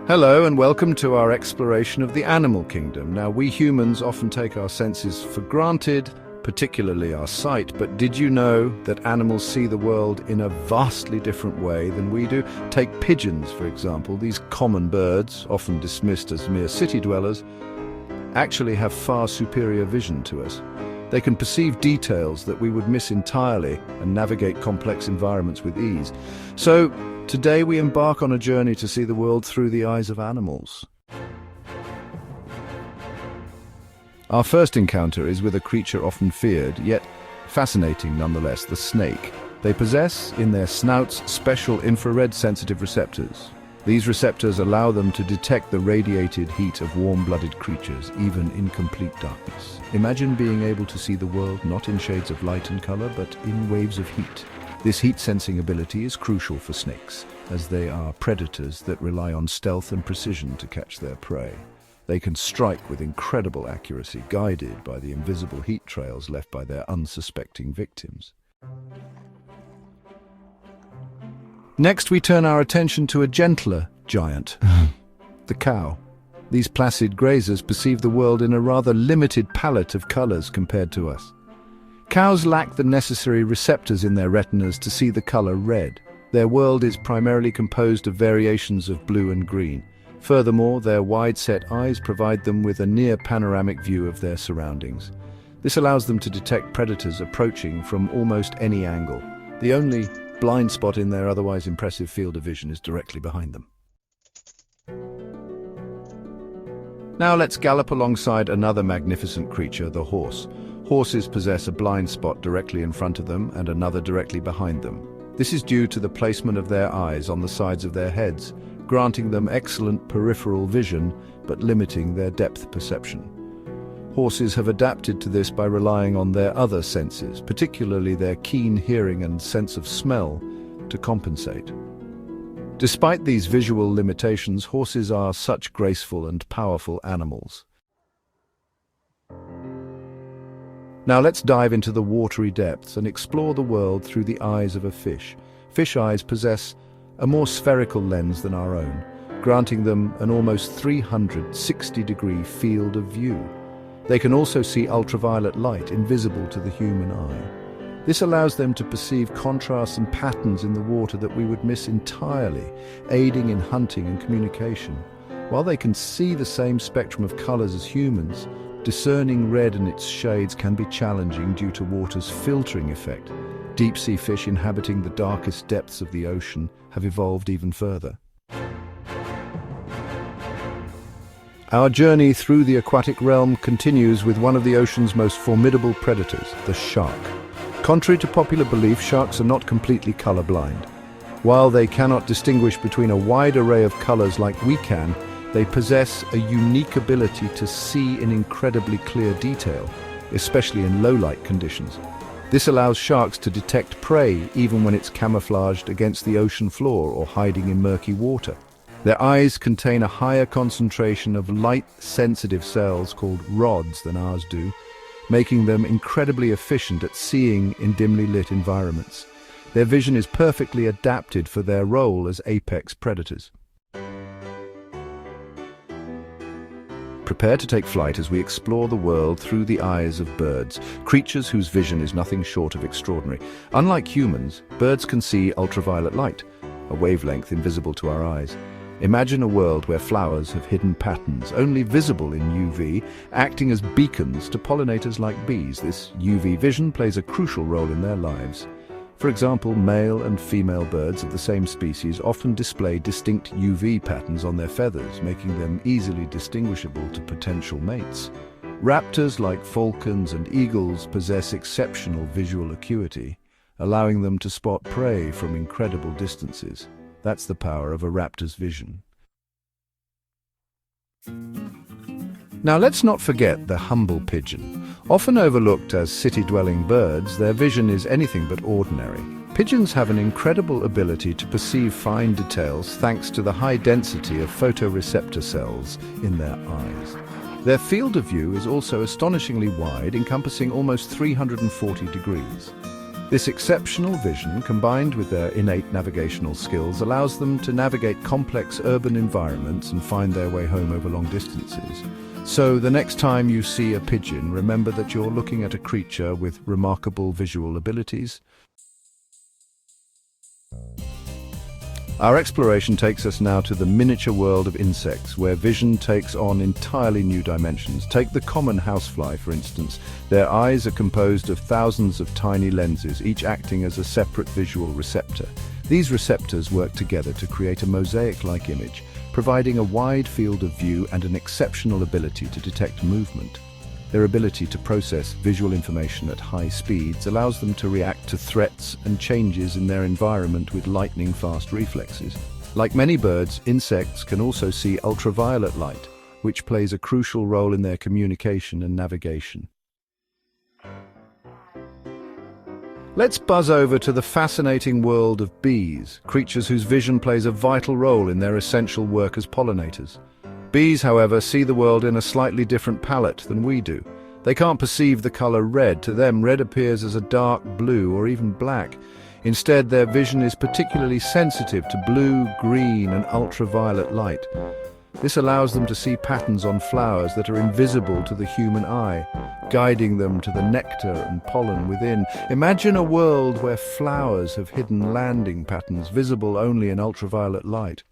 Hello and welcome to our exploration of the animal kingdom. Now, we humans often take our senses for granted, particularly our sight, but did you know that animals see the world in a vastly different way than we do? Take pigeons, for example. These common birds, often dismissed as mere city dwellers, actually have far superior vision to us. They can perceive details that we would miss entirely and navigate complex environments with ease. So, today we embark on a journey to see the world through the eyes of animals. Our first encounter is with a creature often feared, yet fascinating nonetheless, the snake. They possess, in their snouts, special infrared sensitive receptors. These receptors allow them to detect the radiated heat of warm-blooded creatures, even in complete darkness. Imagine being able to see the world not in shades of light and color, but in waves of heat. This heat-sensing ability is crucial for snakes, as they are predators that rely on stealth and precision to catch their prey. They can strike with incredible accuracy, guided by the invisible heat trails left by their unsuspecting victims. Next, we turn our attention to a gentler giant, the cow. These placid grazers perceive the world in a rather limited palette of colors compared to us. Cows lack the necessary receptors in their retinas to see the color red. Their world is primarily composed of variations of blue and green. Furthermore, their wide-set eyes provide them with a near-panoramic view of their surroundings. This allows them to detect predators approaching from almost any angle. The only blind spot in their otherwise impressive field of vision is directly behind them. Now let's gallop alongside another magnificent creature, the horse. Horses possess a blind spot directly in front of them and another directly behind them. This is due to the placement of their eyes on the sides of their heads, granting them excellent peripheral vision but limiting their depth perception. Horses have adapted to this by relying on their other senses, particularly their keen hearing and sense of smell, to compensate. Despite these visual limitations, horses are such graceful and powerful animals. Now let's dive into the watery depths and explore the world through the eyes of a fish. Fish eyes possess a more spherical lens than our own, granting them an almost 360-degree field of view. They can also see ultraviolet light invisible to the human eye. This allows them to perceive contrasts and patterns in the water that we would miss entirely, aiding in hunting and communication. While they can see the same spectrum of colors as humans, discerning red and its shades can be challenging due to water's filtering effect. Deep-sea fish inhabiting the darkest depths of the ocean have evolved even further. Our journey through the aquatic realm continues with one of the ocean's most formidable predators, the shark. Contrary to popular belief, sharks are not completely colorblind. While they cannot distinguish between a wide array of colors like we can, they possess a unique ability to see in incredibly clear detail, especially in low-light conditions. This allows sharks to detect prey even when it's camouflaged against the ocean floor or hiding in murky water. Their eyes contain a higher concentration of light-sensitive cells called rods than ours do, making them incredibly efficient at seeing in dimly lit environments. Their vision is perfectly adapted for their role as apex predators. Prepare to take flight as we explore the world through the eyes of birds, creatures whose vision is nothing short of extraordinary. Unlike humans, birds can see ultraviolet light, a wavelength invisible to our eyes. Imagine a world where flowers have hidden patterns, only visible in UV, acting as beacons to pollinators like bees. This UV vision plays a crucial role in their lives. For example, male and female birds of the same species often display distinct UV patterns on their feathers, making them easily distinguishable to potential mates. Raptors like falcons and eagles possess exceptional visual acuity, allowing them to spot prey from incredible distances. That's the power of a raptor's vision. Now let's not forget the humble pigeon. Often overlooked as city-dwelling birds, their vision is anything but ordinary. Pigeons have an incredible ability to perceive fine details thanks to the high density of photoreceptor cells in their eyes. Their field of view is also astonishingly wide, encompassing almost 340 degrees. This exceptional vision, combined with their innate navigational skills, allows them to navigate complex urban environments and find their way home over long distances. So the next time you see a pigeon, remember that you're looking at a creature with remarkable visual abilities. Our exploration takes us now to the miniature world of insects, where vision takes on entirely new dimensions. Take the common housefly, for instance. Their eyes are composed of thousands of tiny lenses, each acting as a separate visual receptor. These receptors work together to create a mosaic-like image, providing a wide field of view and an exceptional ability to detect movement. Their ability to process visual information at high speeds allows them to react to threats and changes in their environment with lightning-fast reflexes. Like many birds, insects can also see ultraviolet light, which plays a crucial role in their communication and navigation. Let's buzz over to the fascinating world of bees, creatures whose vision plays a vital role in their essential work as pollinators. Bees, however, see the world in a slightly different palette than we do. They can't perceive the color red. To them, red appears as a dark blue or even black. Instead, their vision is particularly sensitive to blue, green, and ultraviolet light. This allows them to see patterns on flowers that are invisible to the human eye, guiding them to the nectar and pollen within. Imagine a world where flowers have hidden landing patterns visible only in ultraviolet light.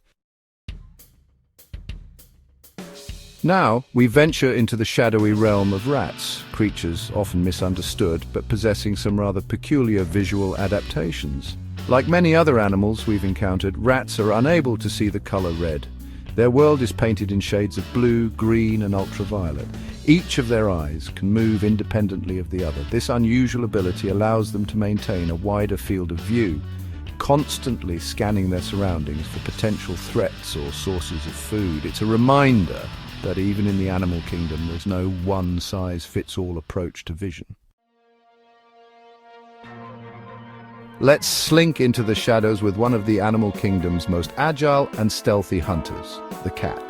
Now, we venture into the shadowy realm of rats, creatures often misunderstood but possessing some rather peculiar visual adaptations. Like many other animals we've encountered, rats are unable to see the color red. Their world is painted in shades of blue, green, and ultraviolet. Each of their eyes can move independently of the other. This unusual ability allows them to maintain a wider field of view, constantly scanning their surroundings for potential threats or sources of food. It's a reminder that even in the animal kingdom, there's no one-size-fits-all approach to vision. Let's slink into the shadows with one of the animal kingdom's most agile and stealthy hunters, the cat.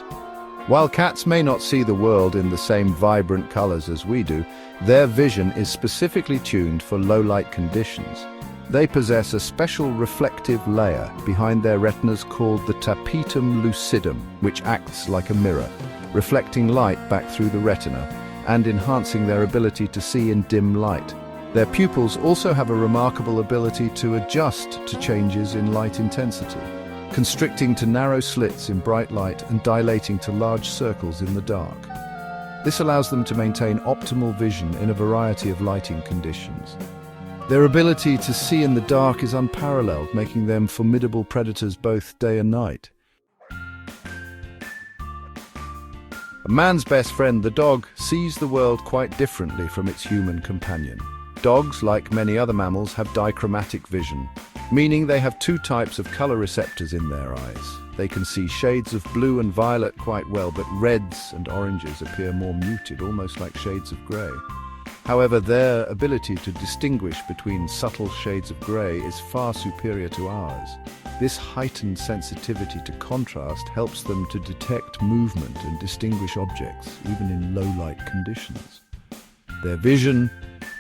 While cats may not see the world in the same vibrant colors as we do, their vision is specifically tuned for low-light conditions. They possess a special reflective layer behind their retinas called the tapetum lucidum, which acts like a mirror, reflecting light back through the retina and enhancing their ability to see in dim light. Their pupils also have a remarkable ability to adjust to changes in light intensity, constricting to narrow slits in bright light and dilating to large circles in the dark. This allows them to maintain optimal vision in a variety of lighting conditions. Their ability to see in the dark is unparalleled, making them formidable predators both day and night. A man's best friend, the dog, sees the world quite differently from its human companion. Dogs, like many other mammals, have dichromatic vision, meaning they have two types of color receptors in their eyes. They can see shades of blue and violet quite well, but reds and oranges appear more muted, almost like shades of grey. However, their ability to distinguish between subtle shades of grey is far superior to ours. This heightened sensitivity to contrast helps them to detect movement and distinguish objects, even in low-light conditions. Their vision,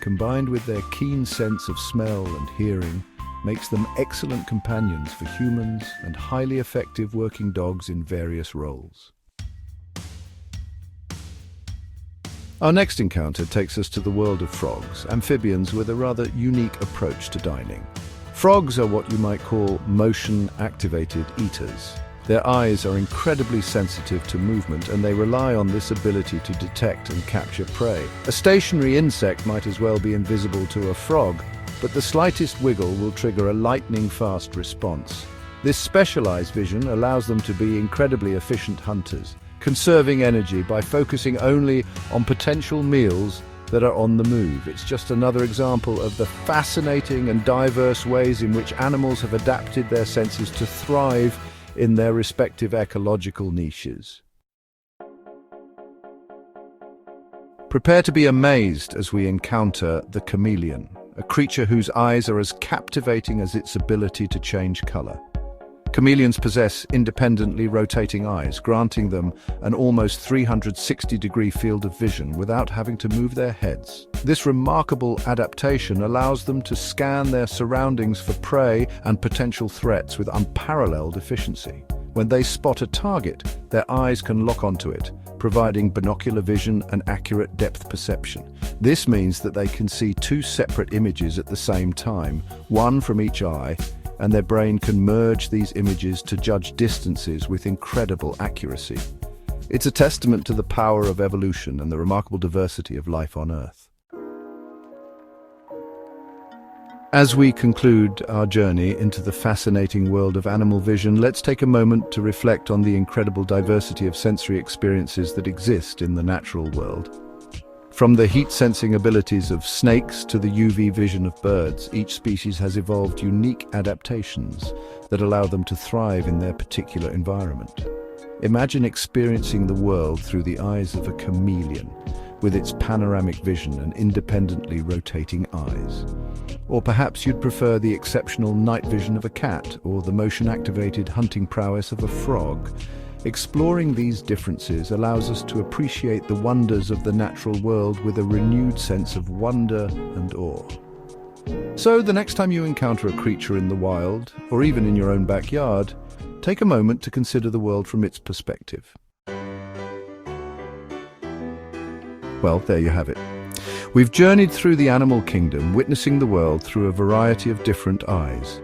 combined with their keen sense of smell and hearing, makes them excellent companions for humans and highly effective working dogs in various roles. Our next encounter takes us to the world of frogs, amphibians with a rather unique approach to dining. Frogs are what you might call motion-activated eaters. Their eyes are incredibly sensitive to movement, and they rely on this ability to detect and capture prey. A stationary insect might as well be invisible to a frog, but the slightest wiggle will trigger a lightning-fast response. This specialized vision allows them to be incredibly efficient hunters, conserving energy by focusing only on potential meals that are on the move. It's just another example of the fascinating and diverse ways in which animals have adapted their senses to thrive in their respective ecological niches. Prepare to be amazed as we encounter the chameleon, a creature whose eyes are as captivating as its ability to change color. Chameleons possess independently rotating eyes, granting them an almost 360-degree field of vision without having to move their heads. This remarkable adaptation allows them to scan their surroundings for prey and potential threats with unparalleled efficiency. When they spot a target, their eyes can lock onto it, providing binocular vision and accurate depth perception. This means that they can see two separate images at the same time, one from each eye, and their brain can merge these images to judge distances with incredible accuracy. It's a testament to the power of evolution and the remarkable diversity of life on Earth. As we conclude our journey into the fascinating world of animal vision, let's take a moment to reflect on the incredible diversity of sensory experiences that exist in the natural world. From the heat-sensing abilities of snakes to the UV vision of birds, each species has evolved unique adaptations that allow them to thrive in their particular environment. Imagine experiencing the world through the eyes of a chameleon, with its panoramic vision and independently rotating eyes. Or perhaps you'd prefer the exceptional night vision of a cat or the motion-activated hunting prowess of a frog. Exploring these differences allows us to appreciate the wonders of the natural world with a renewed sense of wonder and awe. So the next time you encounter a creature in the wild, or even in your own backyard, take a moment to consider the world from its perspective. Well, there you have it. We've journeyed through the animal kingdom, witnessing the world through a variety of different eyes.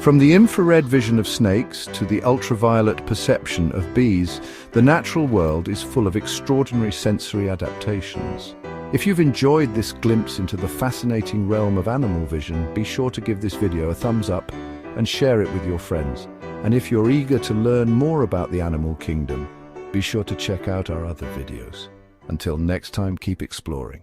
From the infrared vision of snakes to the ultraviolet perception of bees, the natural world is full of extraordinary sensory adaptations. If you've enjoyed this glimpse into the fascinating realm of animal vision, be sure to give this video a thumbs up and share it with your friends. And if you're eager to learn more about the animal kingdom, be sure to check out our other videos. Until next time, keep exploring.